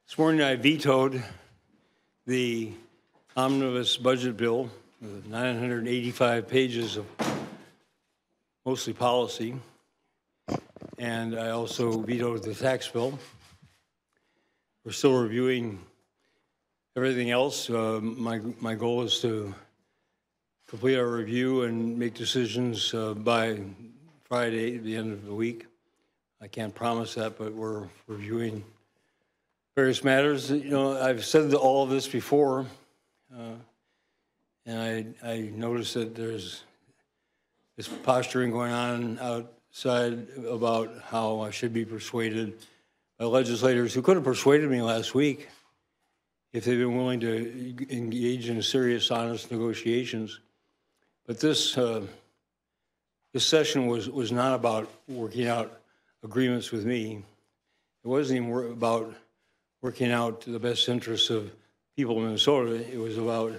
This morning I vetoed the Omnibus Budget Bill, 985 pages of mostly policy, and I also vetoed the tax bill. We're still reviewing everything else. My goal is to complete our review and make decisions by Friday, at the end of the week. I can't promise that, but we're reviewing various matters. You know, I've said all of this before, and I noticed that there's this posturing going on outside about how I should be persuaded by legislators who could have persuaded me last week if they'd been willing to engage in serious, honest negotiations. But this session was not about working out agreements with me. It wasn't even about working out the best interests of people in Minnesota. It was about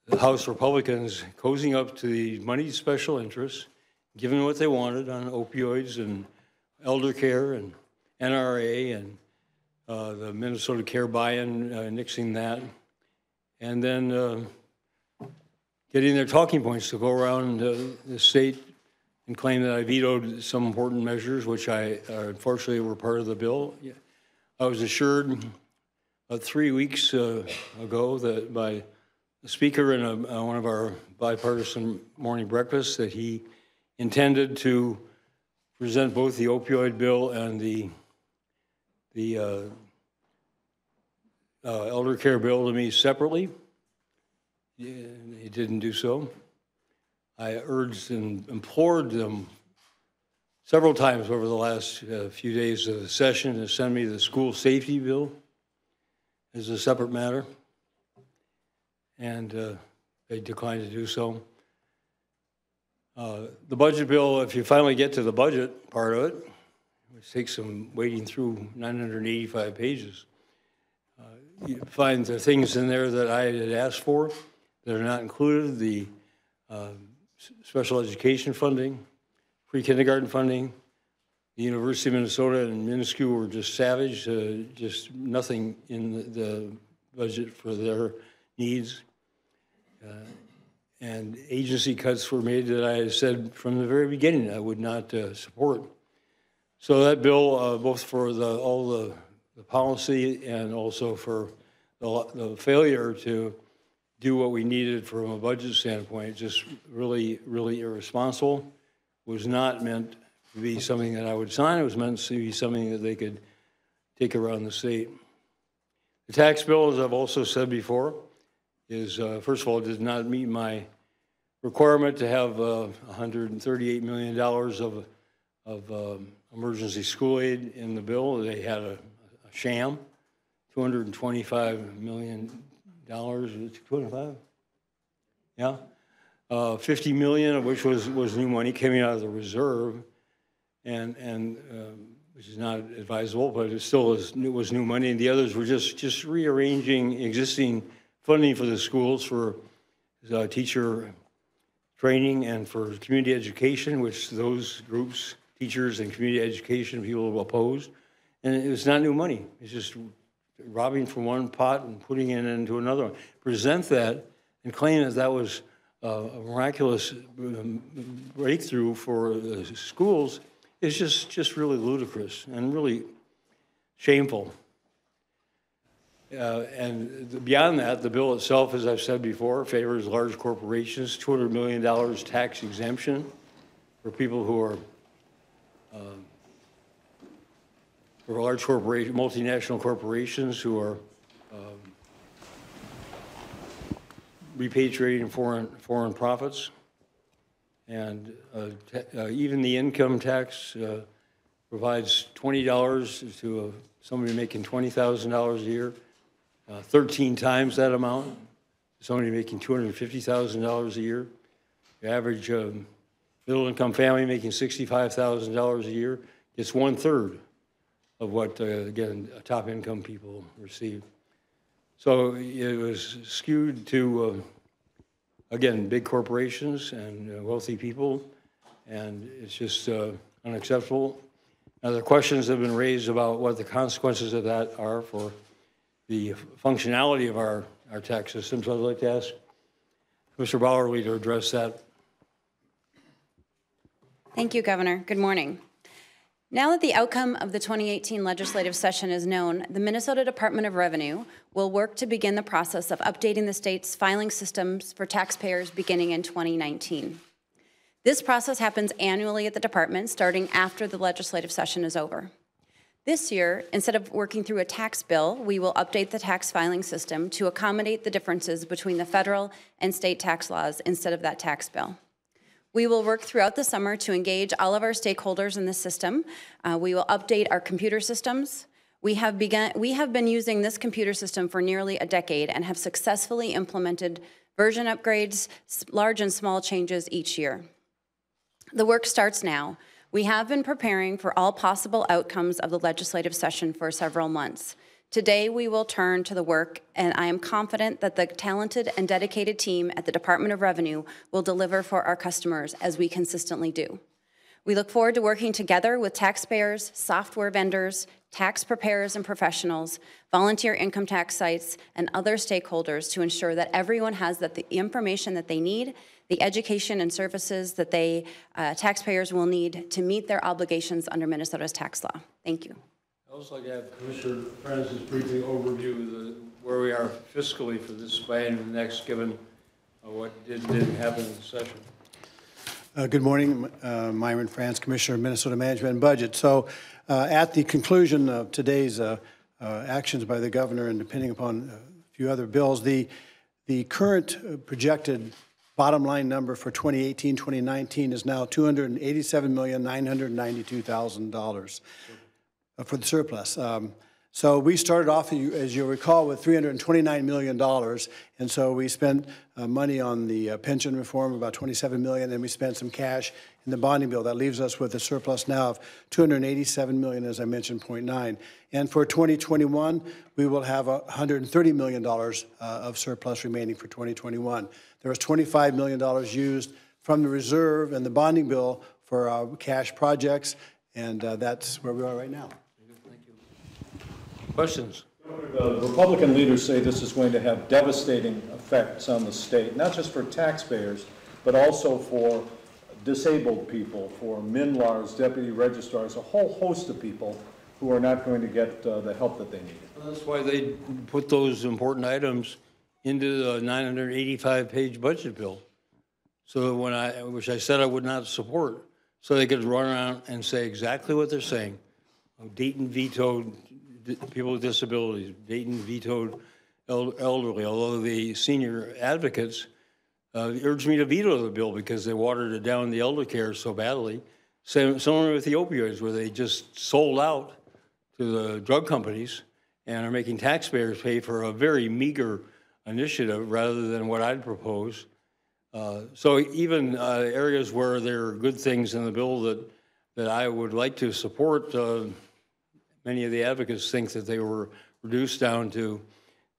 the House Republicans cozying up to the moneyed special interests, giving what they wanted on opioids and elder care and NRA and the Minnesota Care buy-in, nixing that, and then getting their talking points to go around the state and claim that I vetoed some important measures, which I unfortunately were part of the bill. I was assured 3 weeks ago that by the speaker in one of our bipartisan morning breakfasts that he intended to present both the opioid bill and the elder care bill to me separately. He didn't do so. I urged and implored them several times over the last few days of the session to send me the school safety bill as a separate matter, and they declined to do so. The budget bill, if you finally get to the budget part of it, which takes some wading through 985 pages, you find the things in there that I had asked for that are not included, the special education funding, pre-kindergarten funding. The University of Minnesota and Minuscule were just savage, just nothing in the budget for their needs. And agency cuts were made that I said from the very beginning I would not support. So that bill, both for all the policy and also for the failure to do what we needed from a budget standpoint, just really, really irresponsible, was not meant to be something that I would sign. It was meant to be something that they could take around the state. The tax bill, as I've also said before, is, first of all, does not meet my requirement to have $138 million of emergency school aid in the bill. They had a sham, $225 million. 25? Yeah. 50 million of which was new money coming out of the reserve, and which is not advisable, but it still was new money. And the others were just rearranging existing funding for the schools for teacher training and for community education, which those groups, teachers and community education people, opposed. And it was not new money. It's just robbing from one pot and putting it into another one. Present that and claim that that was a miraculous breakthrough for the schools is just really ludicrous and really shameful. And beyond that, the bill itself, as I've said before, favors large corporations, $200 million tax exemption for people who are for large corporations, multinational corporations who are repatriating foreign profits, and even the income tax provides $20 to somebody making $20,000 a year, 13 times that amount. Somebody making $250,000 a year. The average middle-income family making $65,000 a year gets 1/3 of what, again, top-income people receive. So it was skewed to, again, big corporations and wealthy people, and it's just unacceptable. Now, the questions have been raised about what the consequences of that are for the functionality of our tax system. So I'd like to ask Mr. Bowerly to address that. Thank you, Governor. Good morning. Now that the outcome of the 2018 legislative session is known, the Minnesota Department of Revenue will work to begin the process of updating the state's filing systems for taxpayers beginning in 2019. This process happens annually at the department, starting after the legislative session is over. This year, instead of working through a tax bill, we will update the tax filing system to accommodate the differences between the federal and state tax laws instead of that tax bill. We will work throughout the summer to engage all of our stakeholders in the system. We will update our computer systems. We have been using this computer system for nearly a decade and have successfully implemented version upgrades, large and small changes each year. The work starts now. We have been preparing for all possible outcomes of the legislative session for several months. Today, we will turn to the work, and I am confident that the talented and dedicated team at the Department of Revenue will deliver for our customers as we consistently do. We look forward to working together with taxpayers, software vendors, tax preparers and professionals, volunteer income tax sites, and other stakeholders to ensure that everyone has the information that they need, the education and services that taxpayers will need to meet their obligations under Minnesota's tax law. Thank you. I'd also like to have Commissioner Francis briefly overview where we are fiscally for this biennium next, given what didn't happen in the session. Good morning, Myron France, Commissioner of Minnesota Management and Budget. So at the conclusion of today's actions by the governor and depending upon a few other bills, the current projected bottom line number for 2018-2019 is now $287,992,000 for the surplus. So we started off, as you'll recall, with $329 million, and so we spent money on the pension reform, about $27 million, and we spent some cash in the bonding bill. That leaves us with a surplus now of $287 million, as I mentioned, 0.9. And for 2021, we will have $130 million of surplus remaining for 2021. There was $25 million used from the reserve and the bonding bill for cash projects, and that's where we are right now. Questions? The Republican leaders say this is going to have devastating effects on the state, not just for taxpayers, but also for disabled people, for MNLARs, deputy registrars, a whole host of people who are not going to get the help that they need. Well, that's why they put those important items into the 985-page budget bill. So which I said I would not support, so they could run around and say exactly what they're saying. Dayton vetoed people with disabilities. Dayton vetoed elderly, although the senior advocates urged me to veto the bill because they watered it down the elder care so badly. Similar with the opioids, where they just sold out to the drug companies and are making taxpayers pay for a very meager initiative rather than what I'd propose. So even areas where there are good things in the bill that I would like to support, many of the advocates think that they were reduced down to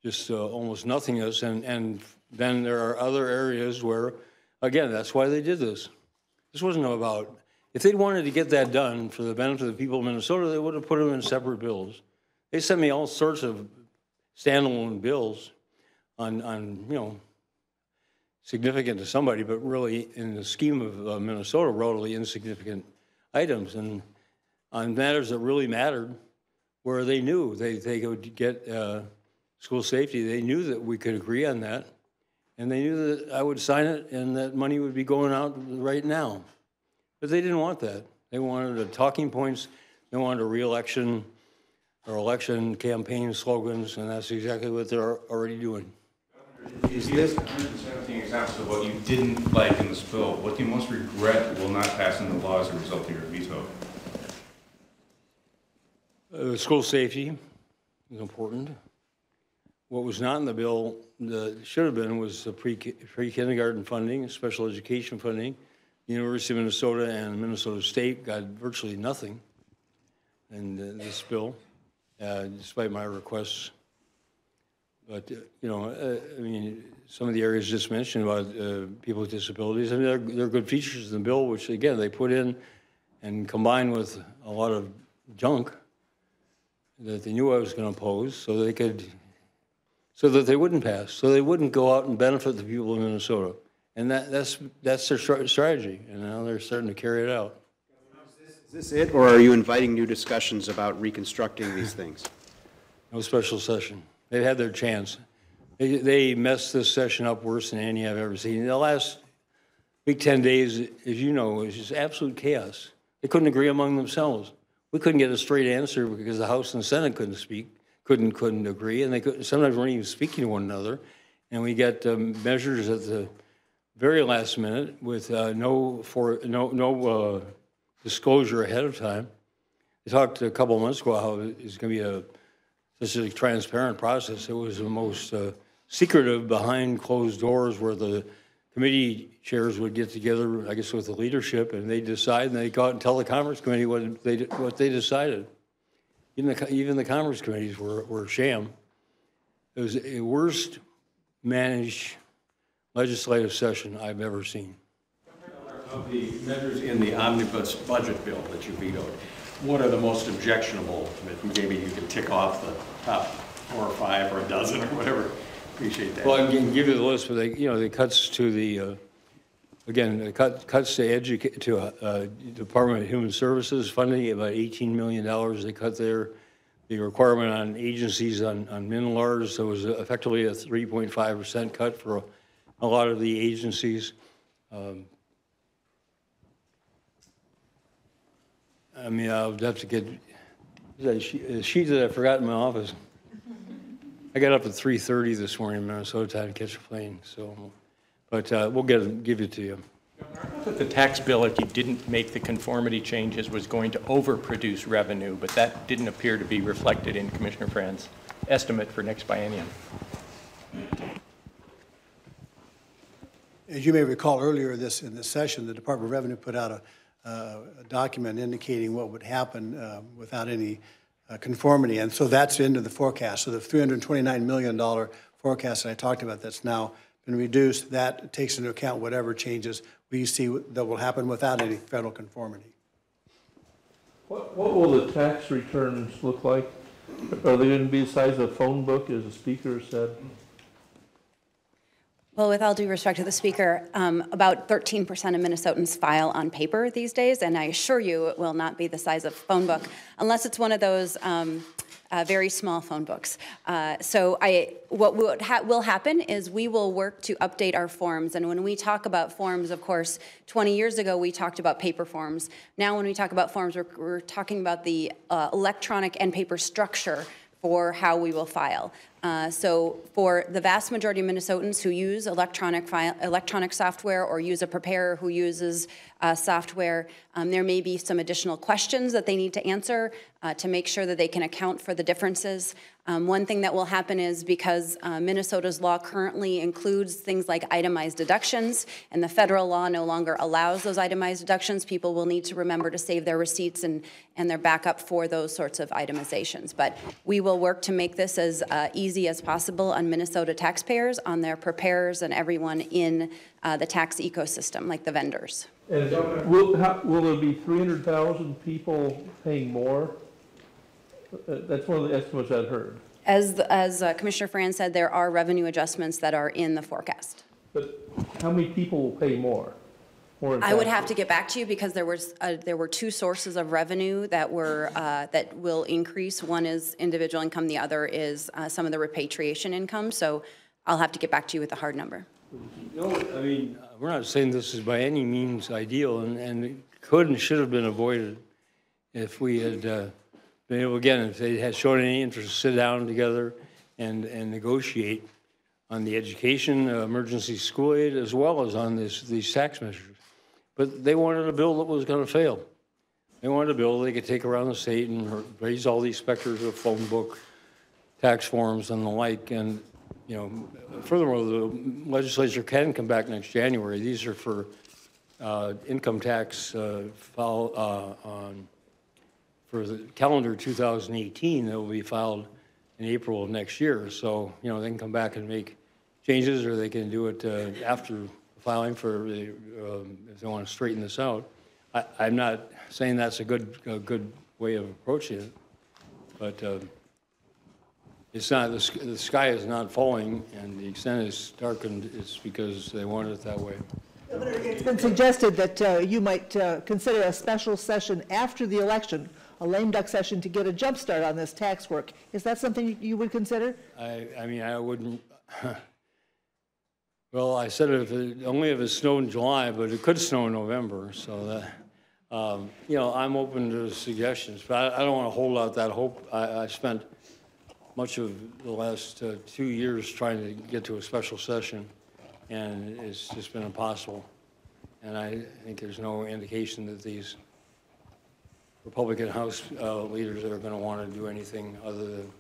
just almost nothingness. And then there are other areas where, again, that's why they did this. This wasn't about, if they'd wanted to get that done for the benefit of the people of Minnesota, they would have put them in separate bills. They sent me all sorts of standalone bills on significant to somebody, but really in the scheme of Minnesota, relatively insignificant items. And on matters that really mattered, where they knew they could get school safety, they knew that we could agree on that, and they knew that I would sign it and that money would be going out right now. But they didn't want that. They wanted the talking points. They wanted a re-election or election campaign slogans, and that's exactly what they're already doing. Is this 117 examples of what you didn't like in this bill? What do you most regret will not pass into law as a result of your veto? School safety is important. What was not in the bill that should have been was the pre-kindergarten funding, special education funding. The University of Minnesota and Minnesota State got virtually nothing in this bill, despite my requests. But, I mean, some of the areas just mentioned about people with disabilities, I mean, there are good features in the bill, which, again, they put in and combined with a lot of junk that they knew I was going to oppose, so that they wouldn't pass, so they wouldn't go out and benefit the people of Minnesota. And that's their strategy, and now they're starting to carry it out. Is this it, or are you inviting new discussions about reconstructing these things? No special session. They've had their chance. They messed this session up worse than any I've ever seen. In the last week, 10 days, as you know, it was just absolute chaos. They couldn't agree among themselves. We couldn't get a straight answer because the House and Senate couldn't agree, and they sometimes weren't even speaking to one another. And we got measures at the very last minute with no disclosure ahead of time. They talked a couple of months ago how it's going to be such a transparent process. It was the most secretive behind closed doors where the committee chairs would get together, I guess, with the leadership, and they decide, and they go out and tell the Commerce Committee what they decided. Even the Commerce Committees were a sham. It was the worst managed legislative session I've ever seen. Of the measures in the Omnibus Budget Bill that you vetoed, what are the most objectionable that maybe you could tick off the top 4 or 5 or a dozen or whatever? Appreciate that. Well, I can give you the list, but the cuts to the cuts to Department of Human Services funding about $18 million. They cut there. The requirement on agencies on MNLARS, so it was effectively a 3.5% cut for a lot of the agencies. I mean, I'll have to get a sheet that I forgot in my office. I got up at 3:30 this morning in Minnesota time to catch a plane. So, but we'll give it to you. I thought that the tax bill, if you didn't make the conformity changes, was going to overproduce revenue, but that didn't appear to be reflected in Commissioner Fran's estimate for next biennium. As you may recall earlier in this session, the Department of Revenue put out a document indicating what would happen without any conformity, and so that's into the forecast. So the $329 million forecast that I talked about that's now been reduced, that takes into account whatever changes we see that will happen without any federal conformity. What will the tax returns look like? Are they going to be the size of a phone book, as the speaker said? Well, with all due respect to the speaker, about 13% of Minnesotans file on paper these days, and I assure you it will not be the size of a phone book, unless it's one of those very small phone books. What will happen is we will work to update our forms, and when we talk about forms, of course, 20 years ago we talked about paper forms. Now when we talk about forms, we're talking about the electronic and paper structure for how we will file. So for the vast majority of Minnesotans who use electronic software or use a preparer who uses software, there may be some additional questions that they need to answer to make sure that they can account for the differences. One thing that will happen is because Minnesota's law currently includes things like itemized deductions, and the federal law no longer allows those itemized deductions, people will need to remember to save their receipts and their backup for those sorts of itemizations. But we will work to make this as easy as possible on Minnesota taxpayers, on their preparers, and everyone in the tax ecosystem, like the vendors. And will there be 300,000 people paying more? That's one of the estimates I've heard. As Commissioner Fran said, there are revenue adjustments that are in the forecast. But how many people will pay more? I would have to get back to you because there were 2 sources of revenue that will increase. One is individual income, the other is some of the repatriation income. So I'll have to get back to you with a hard number. No, I mean, we're not saying this is by any means ideal, and it could and should have been avoided if we had been able, again, if they had shown any interest to sit down together and negotiate on the education, emergency school aid, as well as on these tax measures. But they wanted a bill that was going to fail. They wanted a bill they could take around the state and raise all these specters of phone book, tax forms, and the like. And you know, furthermore, the legislature can come back next January. These are for income tax for the calendar 2018 that will be filed in April of next year. So, you know, they can come back and make changes, or they can do it after filing for if they want to straighten this out. I'm not saying that's a good way of approaching it. But it's not, the sky is not falling, and the extent it's darkened is because they want it that way. It's been suggested that you might consider a special session after the election, a lame duck session to get a jump start on this tax work. Is that something you would consider? I mean, I wouldn't, well, I said only if it snowed in July, but it could snow in November, so that, you know, I'm open to suggestions, but I don't want to hold out that hope. I spent much of the last 2 years trying to get to a special session, and it's just been impossible. And I think there's no indication that these Republican House leaders are going to want to do anything other than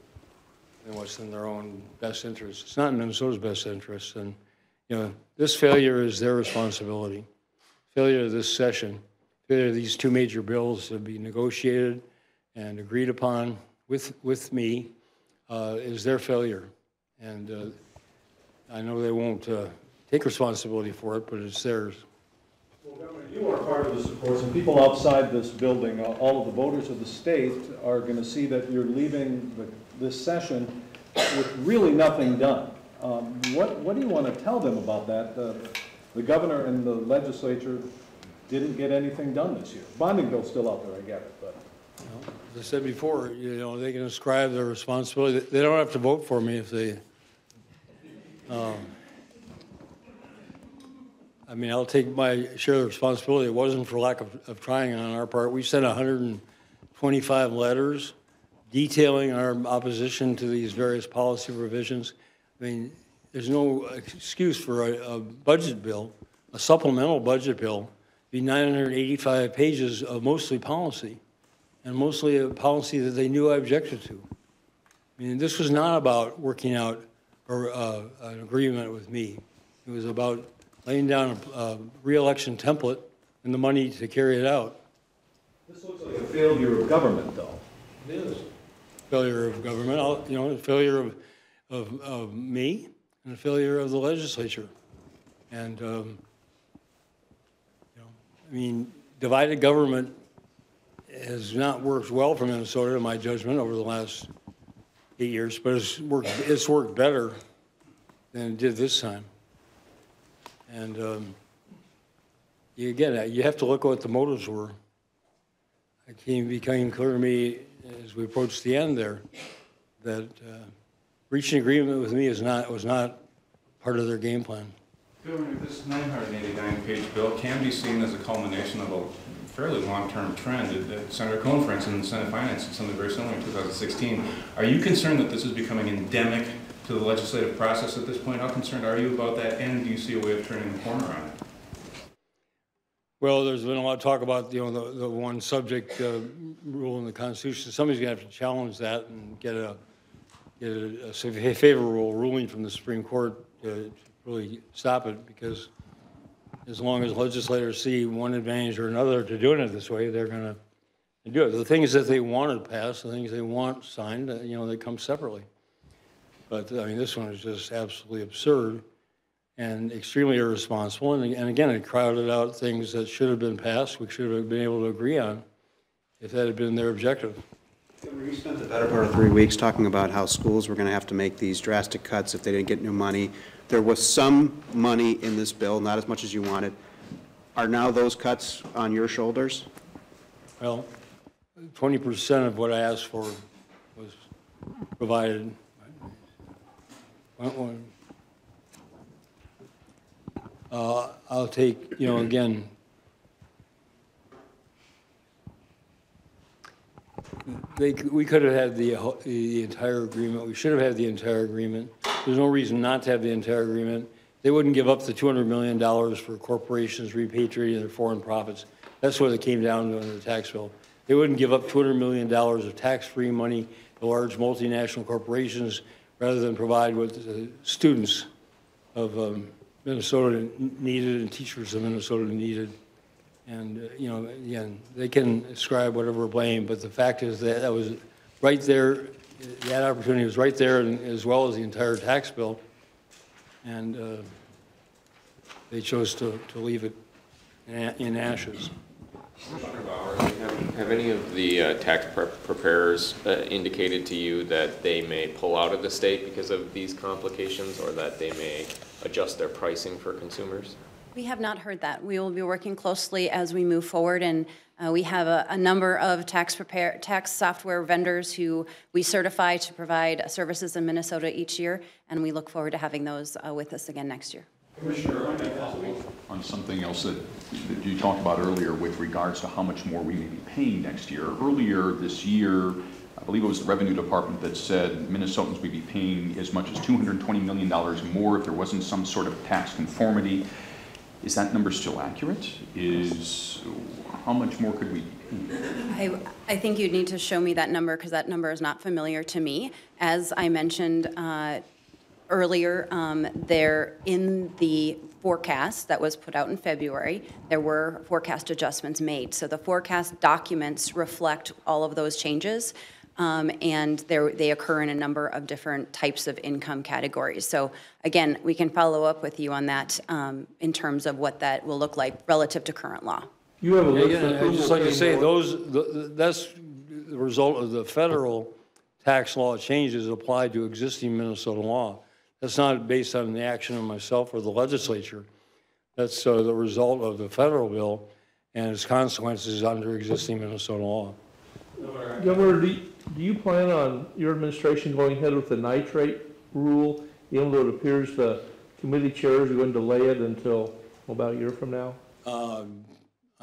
what's in their own best interest. It's not in Minnesota's best interest, and you know, this failure is their responsibility. Failure of this session, failure of these two major bills to be negotiated and agreed upon with me is their failure. And I know they won't take responsibility for it, but it's theirs. Well, Governor, you are part of this, of course, and people outside this building, all of the voters of the state are going to see that you're leaving this session with really nothing done. What do you want to tell them about that? The governor and the legislature didn't get anything done this year. Bonding bill's still out there, I get it, but. Well, as I said before, you know, they can ascribe their responsibility. They don't have to vote for me if they. I mean, I'll take my share of the responsibility. It wasn't for lack of trying on our part. We sent 125 letters detailing our opposition to these various policy revisions. I mean, there's no excuse for a budget bill, a supplemental budget bill, be 985 pages of mostly policy, and mostly a policy that they knew I objected to. I mean, this was not about working out an agreement with me. It was about laying down a re-election template and the money to carry it out. This looks like a failure of government, though. It is. Failure of government, you know, a failure of me and a failure of the legislature. And, you know, I mean, divided government has not worked well for Minnesota, in my judgment, over the last 8 years, but it's worked better than it did this time. And again, you have to look at what the motives were. It became clear to me as we approached the end there that reaching agreement with me was not part of their game plan. Governor, this 989-page bill can be seen as a culmination of a fairly long-term trend. Senator Cohn, for instance, in the Senate Finance did something very similar in 2016. Are you concerned that this is becoming endemic to the legislative process at this point? How concerned are you about that, and do you see a way of turning the corner on it? Well, there's been a lot of talk about, you know, the one subject rule in the Constitution. Somebody's going to have to challenge that and get a favorable ruling from the Supreme Court to really stop it, because as long as legislators see one advantage or another to doing it this way, they're going to do it. The things that they want to pass, the things they want signed, you know, they come separately. But, I mean, this one is just absolutely absurd and extremely irresponsible. And again, it crowded out things that should have been passed, we should have been able to agree on if that had been their objective. You spent the better part of 3 weeks talking about how schools were going to have to make these drastic cuts if they didn't get new money. There was some money in this bill, not as much as you wanted. Are now those cuts on your shoulders? Well, 20% of what I asked for was provided. I'll take, you know, again, we could have had the entire agreement. We should have had the entire agreement. There's no reason not to have the entire agreement. They wouldn't give up the $200 million for corporations repatriating their foreign profits. That's what it came down to in the tax bill. They wouldn't give up $200 million of tax-free money to large multinational corporations rather than provide what the students of Minnesota needed and teachers of Minnesota needed. And, you know, again, they can ascribe whatever blame, but the fact is that that was right there, that opportunity was right there, and as well as the entire tax bill. And they chose to leave it in ashes. Dr. Bauer, we have Have any of the tax preparers indicated to you that they may pull out of the state because of these complications, or that they may adjust their pricing for consumers? We have not heard that. We will be working closely as we move forward, and we have a number of tax software vendors who we certify to provide services in Minnesota each year, and we look forward to having those with us again next year. Commissioner, on something else that you talked about earlier with regards to how much more we may be paying next year. Earlier this year, I believe it was the Revenue Department that said Minnesotans would be paying as much as $220 million more if there wasn't some sort of tax conformity. Is that number still accurate? How much more could we pay? I think you'd need to show me that number, because that number is not familiar to me. As I mentioned earlier, there in the forecast that was put out in February, there were forecast adjustments made. So the forecast documents reflect all of those changes, and they occur in a number of different types of income categories. So again, we can follow up with you on that in terms of what that will look like relative to current law. You have a list of I'd just like to say that's the result of the federal tax law changes applied to existing Minnesota law. That's not based on the action of myself or the legislature. That's the result of the federal bill and its consequences under existing Minnesota law. Governor, do you plan on your administration going ahead with the nitrate rule, even though it appears the committee chairs are going to delay it until about a year from now?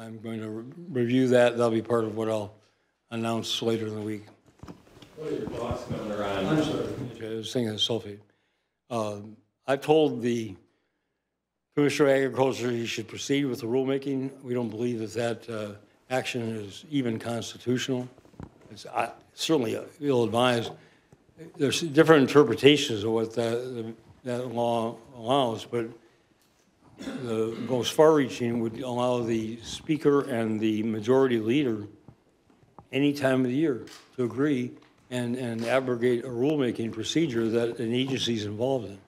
I'm going to review that. That'll be part of what I'll announce later in the week. What are your thoughts, Governor, on... I'm sorry. Okay, I was thinking of sulfate. I've told the Commissioner of Agriculture he should proceed with the rulemaking. We don't believe that action is even constitutional. It's certainly ill-advised. There's different interpretations of what that law allows, but the most far-reaching would allow the Speaker and the Majority Leader any time of the year to agree and abrogate a rulemaking procedure that an agency is involved in.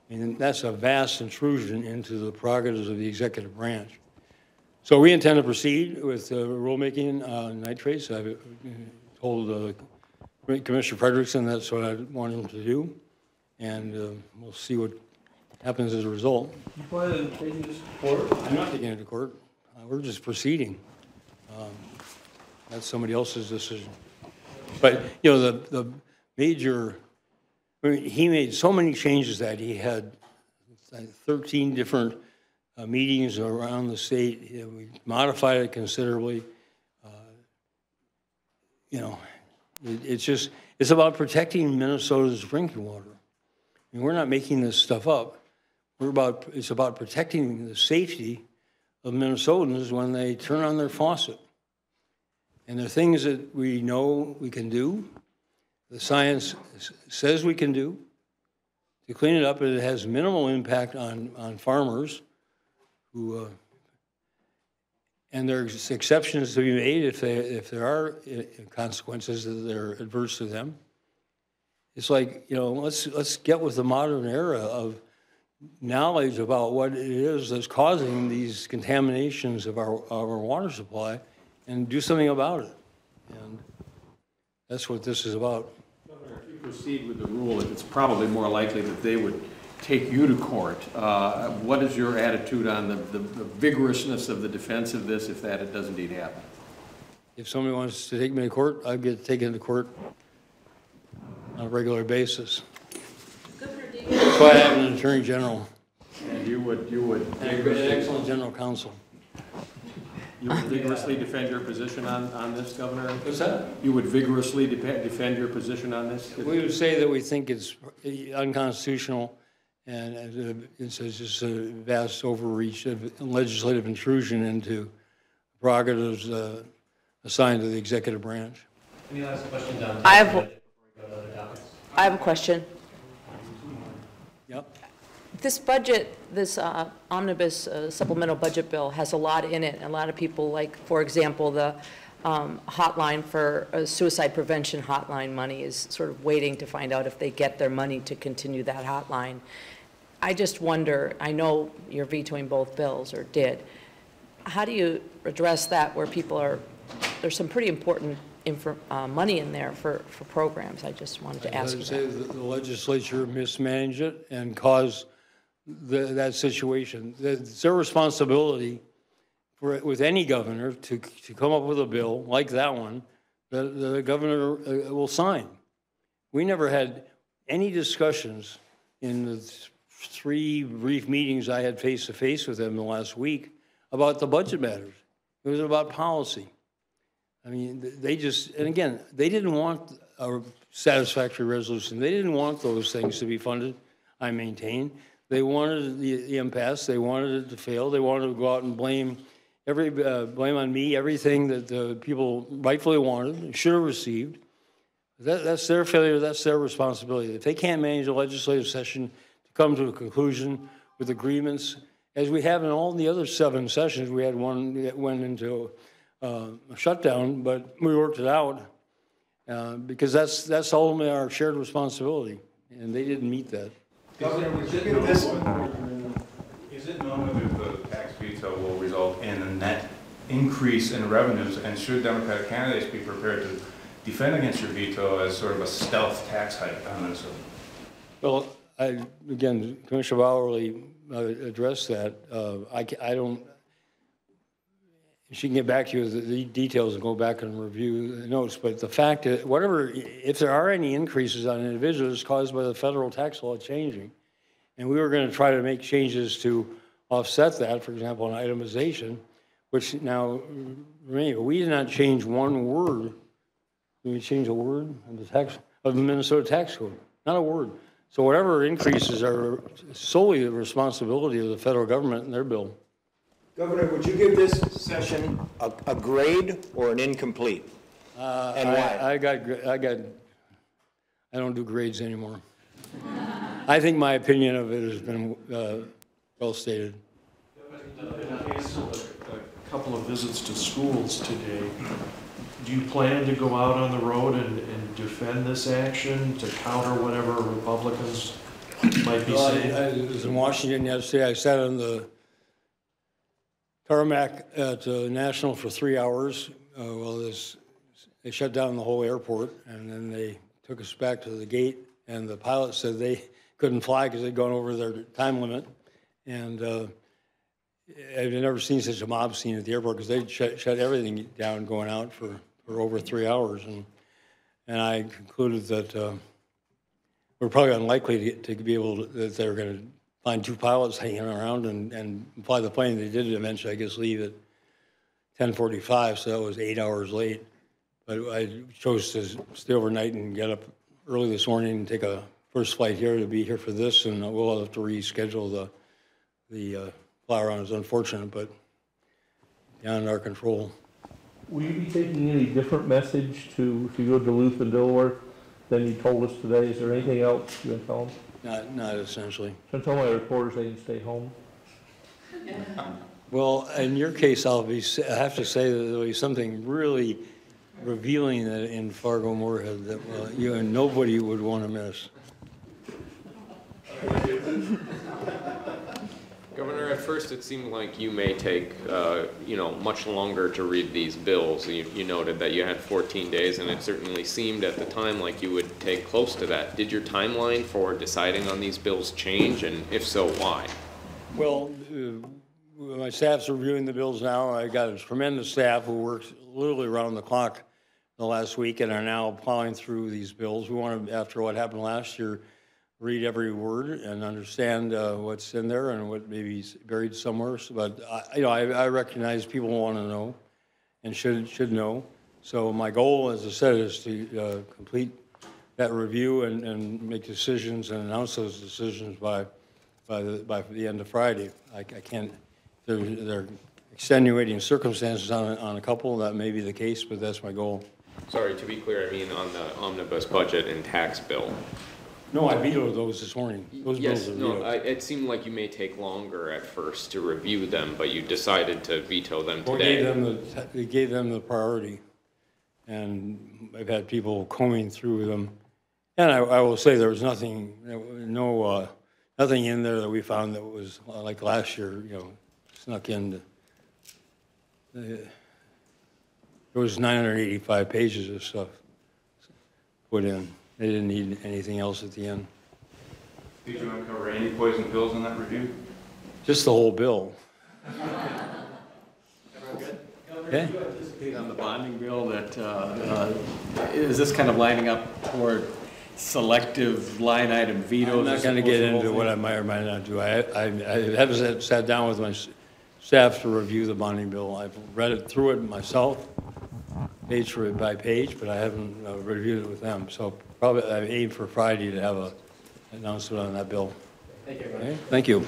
I mean, that's a vast intrusion into the prerogatives of the executive branch. So we intend to proceed with rulemaking on nitrates. I've told Commissioner Frederickson that's what I want him to do, and we'll see what happens as a result. You plan on taking this to court? I'm not taking it to court. We're just proceeding. That's somebody else's decision. But, you know, the major, I mean, he made so many changes that he had 13 different meetings around the state. We modified it considerably. You know, it's about protecting Minnesota's drinking water. I mean, we're not making this stuff up. It's about protecting the safety of Minnesotans when they turn on their faucet. And there are things that we know we can do, the science says we can do, to clean it up, and it has minimal impact on farmers who, and there's exceptions to be made if there are consequences that are adverse to them. It's like, you know, let's get with the modern era of knowledge about what it is that's causing these contaminations of our water supply and do something about it. And that's what this is about. Governor, if you proceed with the rule, it's probably more likely that they would take you to court. What is your attitude on the vigorousness of the defense of this if that does indeed happen? If somebody wants to take me to court, I get taken to court on a regular basis. That's why I have an attorney general. And you would And an excellent general counsel. You would vigorously defend your position on this, Governor? What's that? You would vigorously defend your position on this? We would say that we think it's unconstitutional and it's just a vast overreach of legislative intrusion into prerogatives assigned to the executive branch. Any last questions on I have a question. Yep. This budget, this Omnibus Supplemental Budget Bill has a lot in it. A lot of people, like, for example, the hotline for suicide prevention hotline money is sort of waiting to find out if they get their money to continue that hotline. I just wonder, I know you're vetoing both bills, or did. How do you address that where people are there's some pretty important money in there for programs. I just wanted to ask you say that. the legislature mismanaged it and caused that situation. It's their responsibility with any governor to come up with a bill like that one that the governor will sign. We never had any discussions in the 3 brief meetings I had face-to-face with them the last week about the budget matters. It was about policy. I mean, they just, and again, they didn't want a satisfactory resolution. They didn't want those things to be funded, I maintain. They wanted the impasse. They wanted it to fail. They wanted to go out and blame on me everything that the people rightfully wanted and should have received. That's their failure. That's their responsibility. If they can't manage a legislative session to come to a conclusion with agreements, as we have in all the other 7 sessions, we had one that went into a shutdown, but we worked it out because that's ultimately our shared responsibility, and they didn't meet that. Is it known whether the tax veto will result in a net increase in revenues, and should Democratic candidates be prepared to defend against your veto as sort of a stealth tax hike on Minnesota? Well, again, Commissioner Bowerly addressed that. I don't. She can get back to you with the details and go back and review the notes. But the fact that if there are any increases on individuals caused by the federal tax law changing, and we were going to try to make changes to offset that, for example, on itemization, which now, we did not change one word. We changed a word of the Minnesota tax code, not a word. So whatever increases are solely the responsibility of the federal government and their bill. Governor, would you give this session a grade or an incomplete? And why? I don't do grades anymore. I think my opinion of it has been well stated. In the case of a couple of visits to schools today, do you plan to go out on the road and defend this action to counter whatever Republicans might be saying? I was in Washington yesterday. I sat on the tarmac at National for 3 hours. They shut down the whole airport, and then they took us back to the gate, and the pilot said they couldn't fly because they'd gone over their time limit. And I've never seen such a mob scene at the airport because they shut everything down going out for over 3 hours. And I concluded that we're probably unlikely to be able to, that they're going to find 2 pilots hanging around and fly the plane. They did eventually, I guess, leave at 10:45, so that was 8 hours late. But I chose to stay overnight and get up early this morning and take a first flight here to be here for this, and we'll have to reschedule the fly around. It's unfortunate, but beyond our control. Will you be taking any different message if you go to Duluth and Delaware than you told us today? Is there anything else you're going to tell them? Not essentially. I'm telling my reporters they can stay home. Well, in your case, I have to say that there'll be something really revealing that in Fargo Moorhead that you and nobody would want to miss. Governor, at first it seemed like you may take, much longer to read these bills. You noted that you had 14 days, and it certainly seemed at the time like you would take close to that. Did your timeline for deciding on these bills change, and if so, why? Well, my staff's reviewing the bills now. I got a tremendous staff who works literally around the clock the last week and are now plowing through these bills. We want to, after what happened last year, read every word and understand what's in there and what may be buried somewhere. But I recognize people want to know and should know. So my goal, as I said, is to complete that review and make decisions and announce those decisions by the end of Friday. I can't. There are extenuating circumstances on a couple. That may be the case, but that's my goal. Sorry, to be clear, I mean on the omnibus budget and tax bill. No, I vetoed those this morning. Those yes, bills are no, vetoed. it seemed like you may take longer at first to review them, but you decided to veto them today. We gave them the priority, and I've had people combing through them. And I will say there was nothing in there that we found that was like last year, snuck in. There was 985 pages of stuff put in. They didn't need anything else at the end. Did you uncover any poison pills in that review? Just the whole bill. Okay. On the bonding bill, that, is this kind of lining up toward selective line item vetoes? I'm not going to get into what I might or might not do. I haven't sat down with my staff to review the bonding bill. I've read it through it myself, page by page, but I haven't reviewed it with them. So probably I aim for Friday to have an announcement on that bill. Thank you. Okay? Thank you.